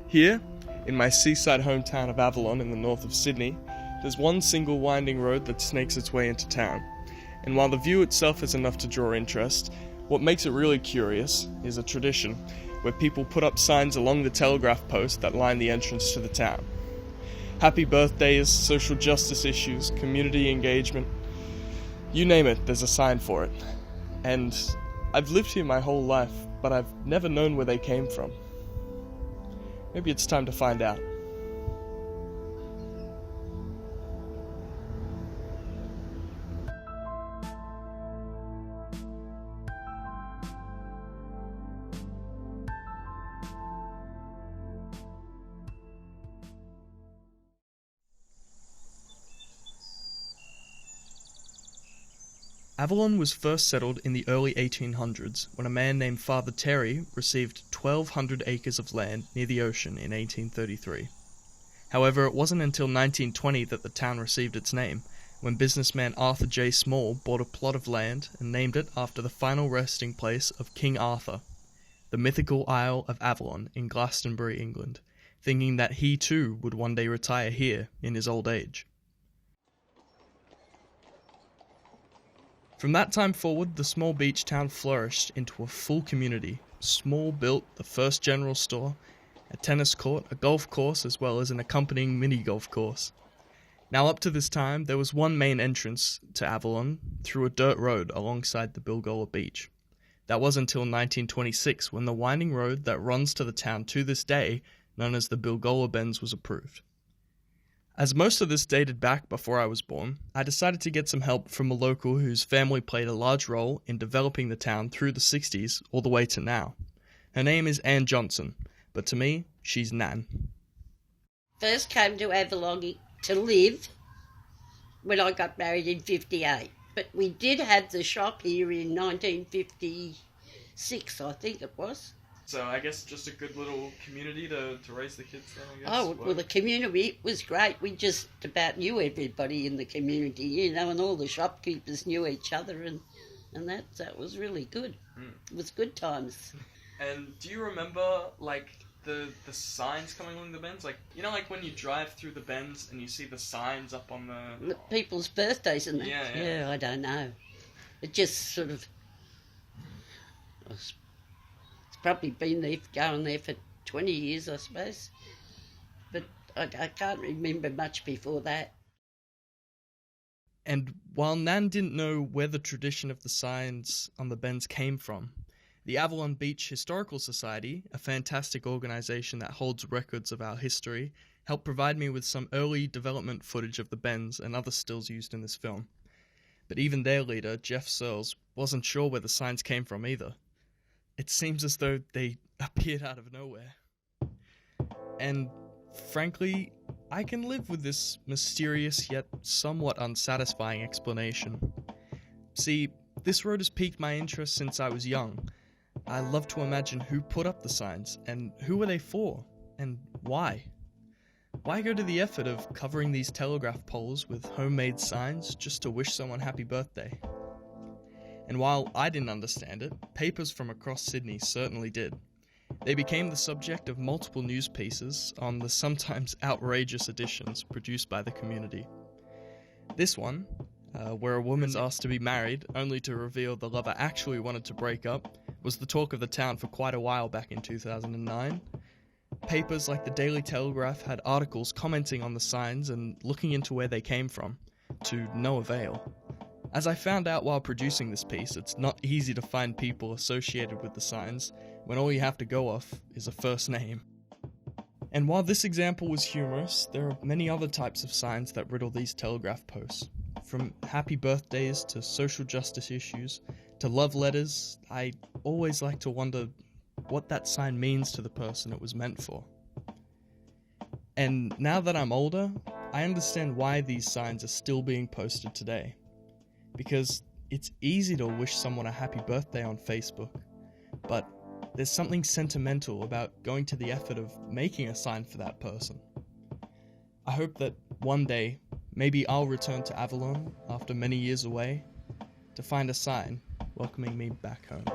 Here, in my seaside hometown of Avalon in the north of Sydney, there's one single winding road that snakes its way into town. And while the view itself is enough to draw interest, what makes it really curious is a tradition where people put up signs along the telegraph posts that line the entrance to the town. Happy birthdays, social justice issues, community engagement, you name it, there's a sign for it. And I've lived here my whole life, but I've never known where they came from. Maybe it's time to find out. Avalon was first settled in the early 1800s when a man named Father Terry received 1,200 acres of land near the ocean in 1833. However, it wasn't until 1920 that the town received its name, when businessman Arthur J. Small bought a plot of land and named it after the final resting place of King Arthur, the mythical Isle of Avalon in Glastonbury, England, thinking that he too would one day retire here in his old age. From that time forward, the small beach town flourished into a full community. Small built the first general store, a tennis court, a golf course, as well as an accompanying mini-golf course. Now up to this time, there was one main entrance to Avalon through a dirt road alongside the Bilgola Beach. That was until 1926 when the winding road that runs to the town to this day, known as the Bilgola Bends, was approved. As most of this dated back before I was born, I decided to get some help from a local whose family played a large role in developing the town through the 60s all the way to now. Her name is Ann Johnson, but to me, she's Nan. First came to Avalon to live when I got married in 58, but we did have the shop here in 1956, I think it was. So I guess just a good little community to raise the kids then, I guess? Oh, well, the community was great. We just about knew everybody in the community, and all the shopkeepers knew each other, and that was really good. It was good times. And do you remember, the signs coming along the bends? Like when you drive through the bends and you see the signs up on the people's birthdays and that? Yeah, I don't know. It just sort of... probably been there, going there for 20 years, I suppose. But I can't remember much before that. And while Nan didn't know where the tradition of the signs on the bends came from, the Avalon Beach Historical Society, a fantastic organisation that holds records of our history, helped provide me with some early development footage of the bends and other stills used in this film. But even their leader, Jeff Searles, wasn't sure where the signs came from either. It seems as though they appeared out of nowhere. And frankly, I can live with this mysterious yet somewhat unsatisfying explanation. See, this road has piqued my interest since I was young. I love to imagine who put up the signs, and who were they for, and why? Why go to the effort of covering these telegraph poles with homemade signs just to wish someone happy birthday? And while I didn't understand it, papers from across Sydney certainly did. They became the subject of multiple news pieces on the sometimes outrageous editions produced by the community. This one, where a woman's asked to be married only to reveal the lover actually wanted to break up, was the talk of the town for quite a while back in 2009. Papers like the Daily Telegraph had articles commenting on the signs and looking into where they came from, to no avail. As I found out while producing this piece, it's not easy to find people associated with the signs when all you have to go off is a first name. And while this example was humorous, there are many other types of signs that riddle these telegraph posts. From happy birthdays to social justice issues to love letters, I always like to wonder what that sign means to the person it was meant for. And now that I'm older, I understand why these signs are still being posted today. Because it's easy to wish someone a happy birthday on Facebook, but there's something sentimental about going to the effort of making a sign for that person. I hope that one day, maybe I'll return to Avalon after many years away to find a sign welcoming me back home.